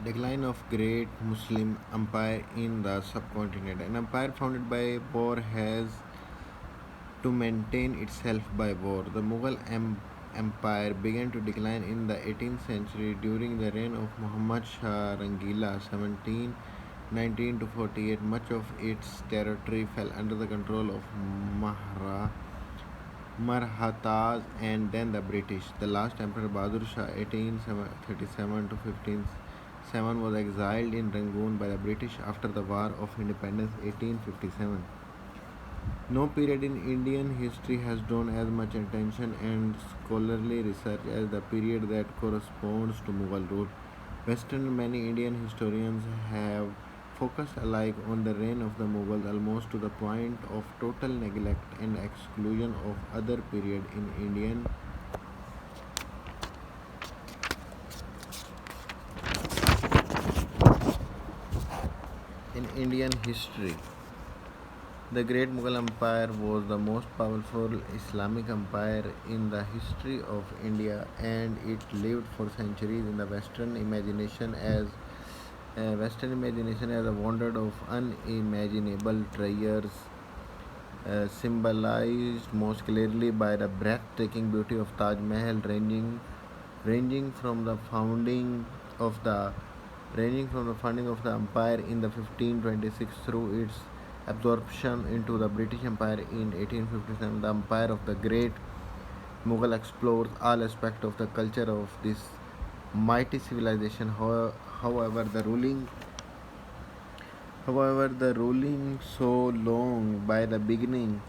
Decline of great Muslim empire in the subcontinent. An empire founded by war has to maintain itself by war. The Empire began to decline in the 18th century during the reign of Muhammad Shah Rangila 1719 to 48. Much of its territory fell under the control of Marhatas and then the British. The last emperor Bahadur Shah 1837 to 1507 was exiled in Rangoon by the British after the War of Independence 1857. No period in Indian history has drawn as much attention and scholarly research as the period that corresponds to Mughal rule. Western and many Indian historians have focused alike on the reign of the Mughals almost to the point of total neglect and exclusion of other period in Indian history. The Great Mughal Empire was the most powerful Islamic empire in the history of India, and it lived for centuries in the Western imagination as a wonder of unimaginable treasures, symbolized most clearly by the breathtaking beauty of Taj Mahal, ranging from the founding of the empire in the 1526 through its absorption into the British Empire in 1857. The empire of the Great Mughal explores all aspects of the culture of this mighty civilization. However, the ruling so long by the beginning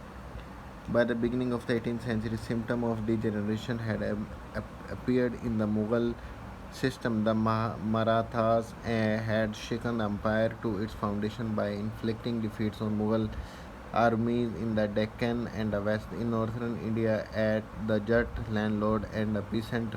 of the 18th century, symptom of degeneration had appeared in the Mughal system. The Marathas had shaken the empire to its foundation by inflicting defeats on Mughal armies in the Deccan and the west. In northern India, at the Jat landlord and the peasant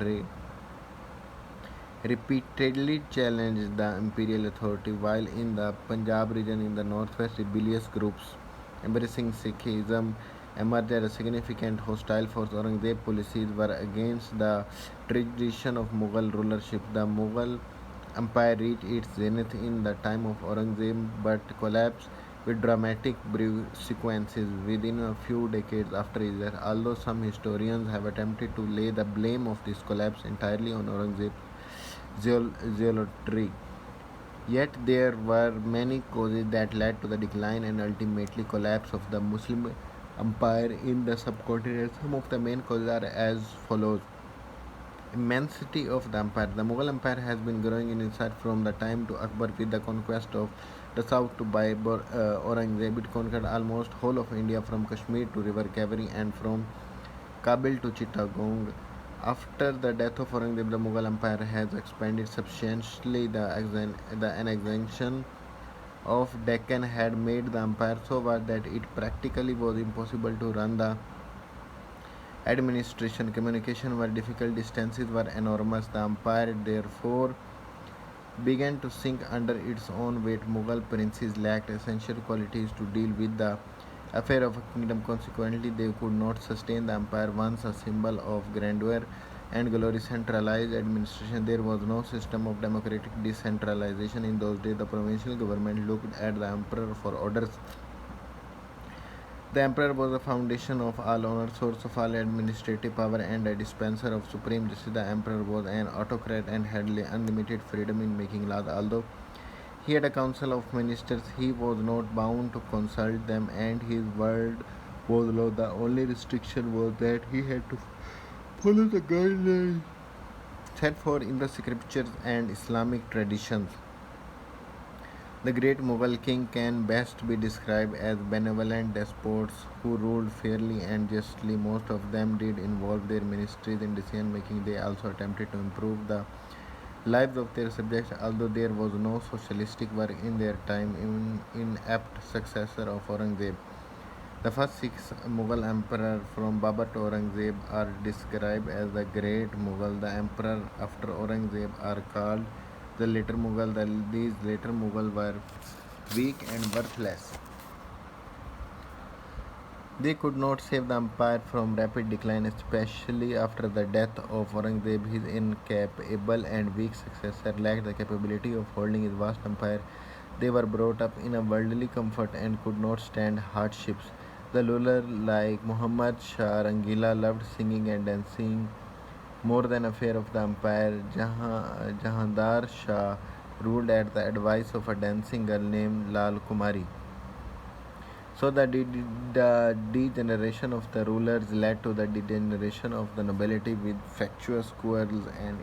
repeatedly challenged the imperial authority, while in the Punjab region in the northwest, rebellious groups embracing Sikhism emerged as a significant hostile force. Aurangzeb's policies were against the tradition of Mughal rulership. The Mughal Empire reached its zenith in the time of Aurangzeb but collapsed with dramatic sequences within a few decades after his death. Although some historians have attempted to lay the blame of this collapse entirely on Aurangzeb's zealotry, yet there were many causes that led to the decline and ultimately collapse of the Muslim empire in the subcontinent. Some of the main causes are as follows. Immensity of the empire. The Mughal Empire has been growing in size from the time to Akbar with the conquest of the south to Aurangzeb. It conquered almost whole of India from Kashmir to River Kaveri and from Kabul to Chittagong. After the death of Aurangzeb, the Mughal Empire has expanded substantially. The annexation of Deccan had made the empire so vast that it practically was impossible to run the administration. Communication were difficult, distances were enormous. The empire therefore began to sink under its own weight. Mughal princes lacked essential qualities to deal with the affair of a kingdom. Consequently, they could not sustain the empire. Once a symbol of grandeur and glory, centralized administration, there was no system of democratic decentralization in those days. The provincial government looked at the emperor for orders. The emperor was the foundation of all honor, source of all administrative power, and a dispenser of supreme justice. The emperor was an autocrat and had unlimited freedom in making laws. Although he had a council of ministers, he was not bound to consult them, and his word was law. The only restriction was that he had to follow the guidelines set forth in the scriptures and Islamic traditions. The great Mughal king can best be described as benevolent despots who ruled fairly and justly. Most of them did involve their ministries in decision making. They also attempted to improve the lives of their subjects, although there was no socialistic work in their time. Inept successor of Aurangzeb. The first six Mughal emperors from Babur to Aurangzeb are described as the Great Mughal. The emperor after Aurangzeb are called the later Mughal. These later Mughal were weak and worthless. They could not save the empire from rapid decline, especially after the death of Aurangzeb. His incapable and weak successor lacked the capability of holding his vast empire. They were brought up in a worldly comfort and could not stand hardships. The ruler like Muhammad Shah Rangila loved singing and dancing more than a fear of the empire. Jahandar Shah ruled at the advice of a dancing girl named Lal Kumari. So the degeneration of the rulers led to the degeneration of the nobility with factious quarrels and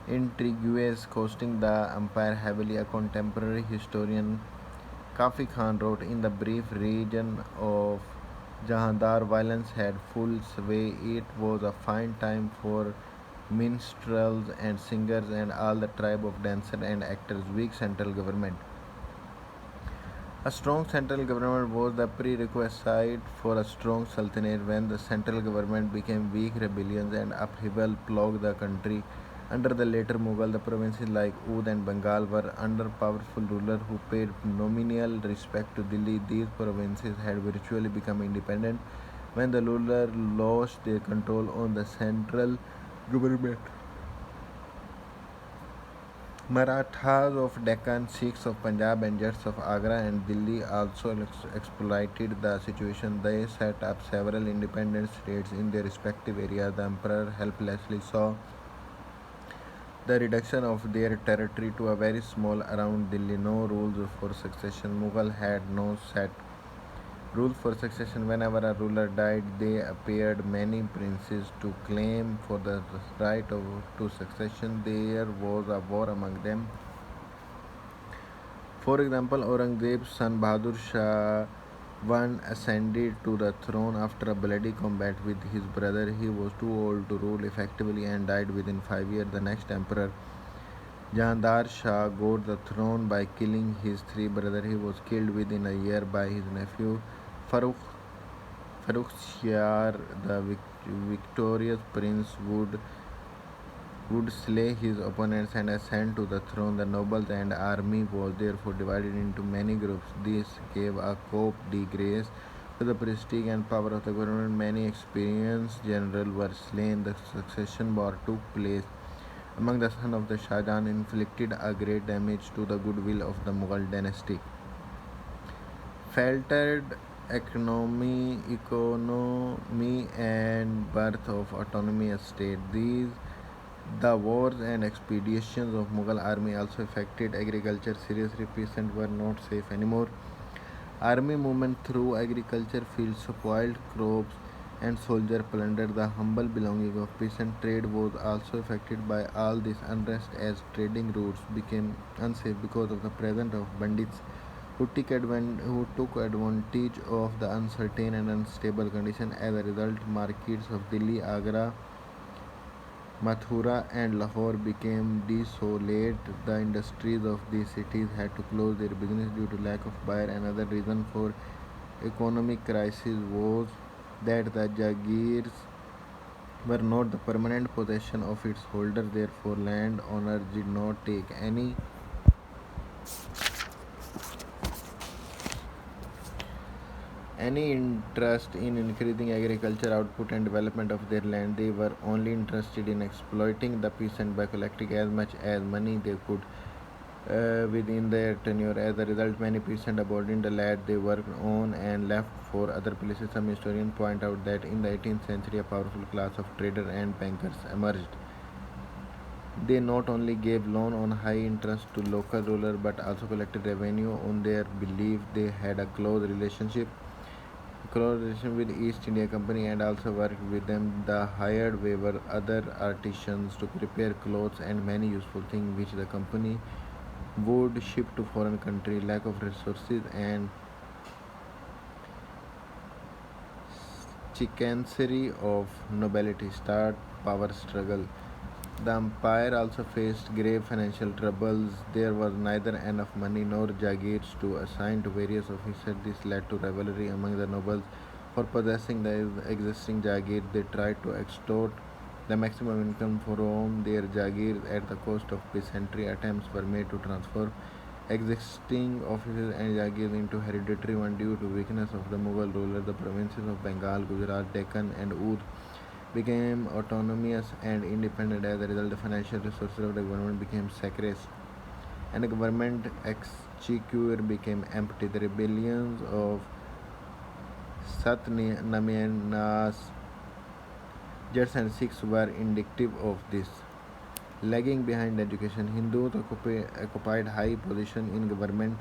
intrigues costing the empire heavily. A contemporary historian Kafi Khan wrote in the brief region of Jahandar violence had full sway. It was a fine time for minstrels and singers and all the tribe of dancers and actors. Weak central government. A strong central government was the prerequisite for a strong sultanate. When the central government became weak, rebellions and upheaval plagued the country. Under the later Mughal, the provinces like Oudh and Bengal were under powerful rulers who paid nominal respect to Delhi. These provinces had virtually become independent when the ruler lost their control on the central government. Marathas of Deccan, Sikhs of Punjab, and Jats of Agra and Delhi also exploited the situation. They set up several independent states in their respective areas. The emperor helplessly saw the reduction of their territory to a very small around Delhi. No rules for succession. Mughal had no set rules for succession. Whenever a ruler died, there appeared many princes to claim for the right to succession. There was a war among them. For example, Aurangzeb's son Bahadur Shah one ascended to the throne after a bloody combat with his brother. He was too old to rule effectively and died within 5 years. The next emperor, Jahandar Shah, got the throne by killing his three brothers. He was killed within a year by his nephew Farooq. Farooq the victorious prince, would slay his opponents and ascend to the throne. The nobles and army was therefore divided into many groups. This gave a coup de grace to the prestige and power of the government. Many experienced generals were slain. The succession war took place among the sons of the Shah Jahan, inflicted a great damage to the goodwill of the Mughal dynasty. Faltered economy and birth of autonomous state. The wars and expeditions of Mughal army also affected agriculture seriously. Peasants were not safe anymore. Army movement through agriculture fields spoiled crops and soldiers plundered the humble belongings of peasants. Trade was also affected by all this unrest as trading routes became unsafe because of the presence of bandits who took advantage of the uncertain and unstable condition. As a result, markets of Delhi, Agra, Mathura and Lahore became desolate. The industries of these cities had to close their business due to lack of buyer. Another reason for economic crisis was that the Jagirs were not the permanent possession of its holders. Therefore, land owners did not take any interest in increasing agriculture output and development of their land. They were only interested in exploiting the peasant by collecting as much as money they could within their tenure. As a result, many peasants abandoned the land they worked on and left for other places. Some historians point out that in the 18th century, a powerful class of traders and bankers emerged. They not only gave loan on high interest to local rulers but also collected revenue on their belief. They had a close relation with East India Company and also worked with them. The hired weaver, other artisans to prepare clothes and many useful things which the company would ship to foreign country. Lack of resources and chicanery of nobility start power struggle. The empire also faced grave financial troubles. There was neither enough money nor jagirs to assign to various officers. This led to rivalry among the nobles for possessing the existing jagirs. They tried to extort the maximum income from their jagirs at the cost of peasantry. Attempts were made to transfer existing offices and jagirs into hereditary one due to weakness of the Mughal ruler. The provinces of Bengal, Gujarat, Deccan, and Oudh became autonomous and independent. As a result, the financial resources of the government became scarce, and the government exchequer became empty. The rebellions of Satnamianas, Jats, and Sikhs were indicative of this. Lagging behind education, Hindus occupied high positions in government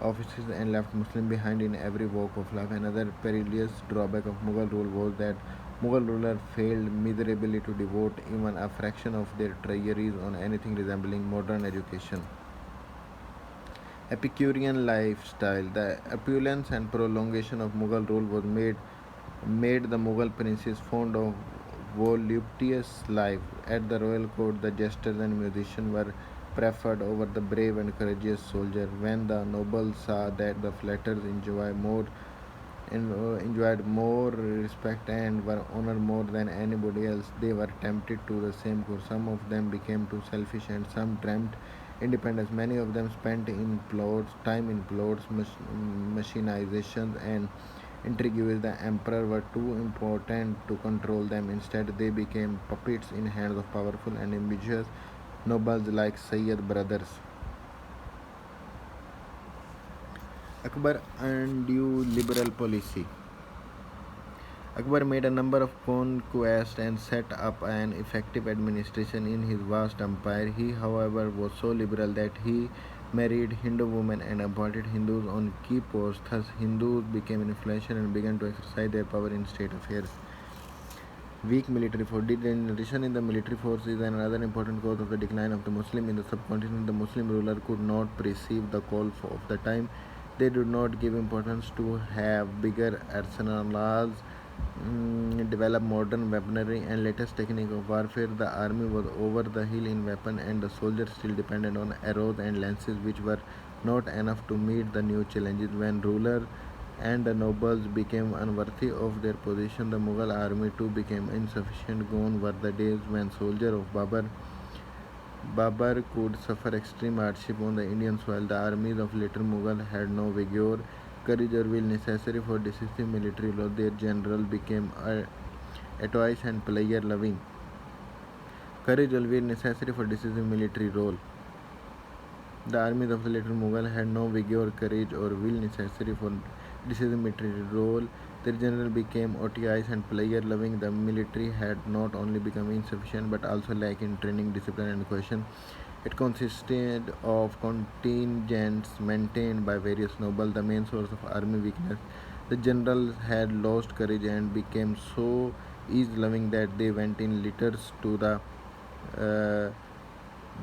offices and left Muslims behind in every walk of life. Another perilous drawback of Mughal rule was that Mughal rulers failed miserably to devote even a fraction of their treasuries on anything resembling modern education. Epicurean lifestyle. The opulence and prolongation of Mughal rule was made the Mughal princes fond of voluptuous life. At the royal court, the jesters and musicians were preferred over the brave and courageous soldier. When the nobles saw that the flatterers enjoyed more respect and were honored more than anybody else, they were tempted to the same course. Some of them became too selfish and some dreamt independence. Many of them spent time in plots, machinations, and intrigues. The emperor were too important to control them. Instead, they became puppets in hands of powerful and ambitious nobles like Sayyid brothers. Akbar undue liberal policy. Akbar made a number of conquests and set up an effective administration in his vast empire. He, however, was so liberal that he married Hindu women and appointed Hindus on key posts. Thus, Hindus became influential and began to exercise their power in state affairs. Weak military force. Degeneration in the military force is another important cause of the decline of the Muslim in the subcontinent. The Muslim ruler could not perceive the call of the time. They did not give importance to have bigger arsenals, develop modern weaponry and latest technique of warfare. The army was over the hill in weapon, and the soldiers still depended on arrows and lances, which were not enough to meet the new challenges. When ruler and the nobles became unworthy of their position, the Mughal army too became insufficient. Gone were the days when soldiers of Babur could suffer extreme hardship on the Indian soil. The armies of later Mughal had no vigor, courage, or will necessary for decisive military law. Their general became adroit and player loving. Courage or will necessary for decisive military role. The armies of the later Mughal had no vigor, courage, or will necessary for decisive military role. Their general became OTIs and player loving. The military had not only become insufficient but also lacked in training, discipline, and cohesion. It consisted of contingents maintained by various nobles, the main source of army weakness. The generals had lost courage and became so ease-loving that they went in litters to the uh,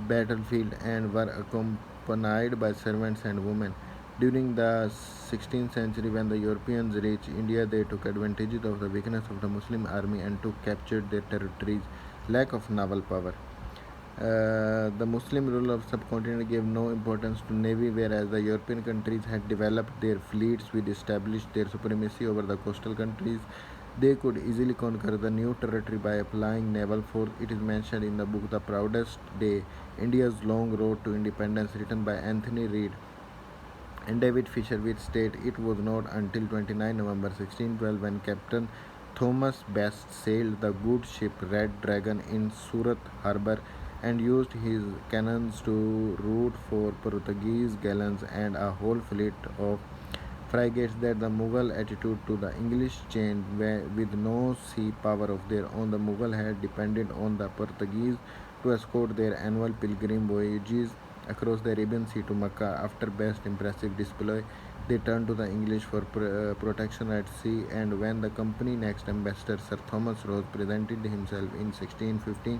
battlefield and were accompanied by servants and women. During the 16th century, when the Europeans reached India, they took advantage of the weakness of the Muslim army and took captured their territories. Lack of naval power. The Muslim rule of subcontinent gave no importance to navy, whereas the European countries had developed their fleets which established their supremacy over the coastal countries. They could easily conquer the new territory by applying naval force. It is mentioned in the book The Proudest Day, India's Long Road to Independence, written by Anthony Reed and David Fisher, which state it was not until 29 November 1612 when Captain Thomas Best sailed the good ship Red Dragon in Surat harbour and used his cannons to rout for Portuguese galleons and a whole fleet of frigates. That the Mughal attitude to the English changed. With no sea power of their own, the Mughal had depended on the Portuguese to escort their annual pilgrim voyages across the Arabian Sea to Mecca. After Best's impressive display, they turned to the English for protection at sea, and when the company next ambassador Sir Thomas Rose presented himself in 1615,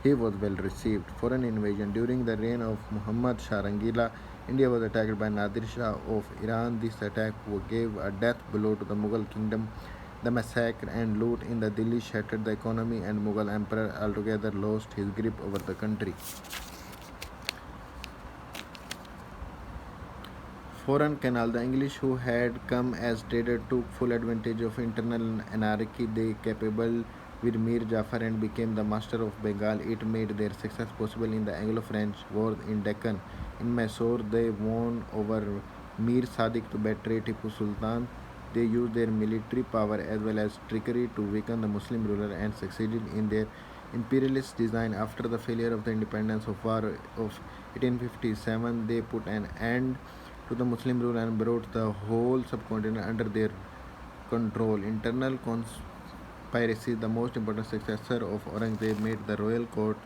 he was well received. Foreign invasion. During the reign of Muhammad Shah Rangila, India was attacked by Nadir Shah of Iran. This attack gave a death blow to the Mughal kingdom. The massacre and loot in the Delhi shattered the economy, and Mughal emperor altogether lost his grip over the country. Foreign canal. The English, who had come as traders, took full advantage of internal anarchy. They capable with Mir Jafar became the master of Bengal. It made their success possible in the Anglo-French Wars in Deccan. In Mysore, they won over Mir Sadiq to betray Tipu Sultan. They used their military power as well as trickery to weaken the Muslim ruler and succeeded in their imperialist design. After the failure of the independence of war of 1857, they put an end to the Muslim rule and brought the whole subcontinent under their control. Internal conspiracy, the most important successor of Aurangzeb, made the royal court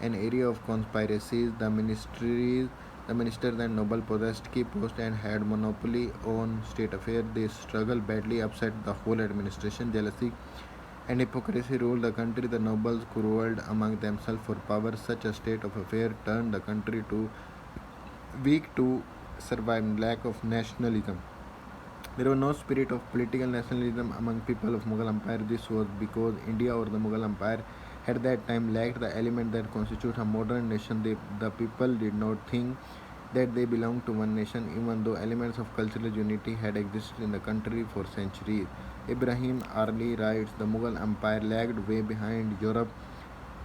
an area of conspiracies. The ministers and nobles possessed key posts and had monopoly on state affairs. This struggle badly upset the whole administration. Jealousy and hypocrisy ruled the country. The nobles quarreled among themselves for power. Such a state of affairs turned the country too weak to survive. Lack of nationalism. There was no spirit of political nationalism among people of Mughal Empire. This was because India or the Mughal Empire at that time lacked the element that constitutes a modern nation. The people did not think that they belonged to one nation, even though elements of cultural unity had existed in the country for centuries. Ibrahim Arli writes, the Mughal Empire lagged way behind Europe,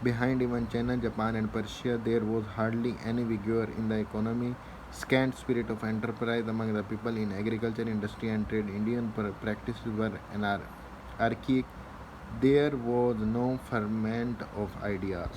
behind even China, Japan, and Persia. There was hardly any vigor in the economy, scant spirit of enterprise among the people in agriculture, industry, and trade. Indian practices were archaic. There was no ferment of ideas.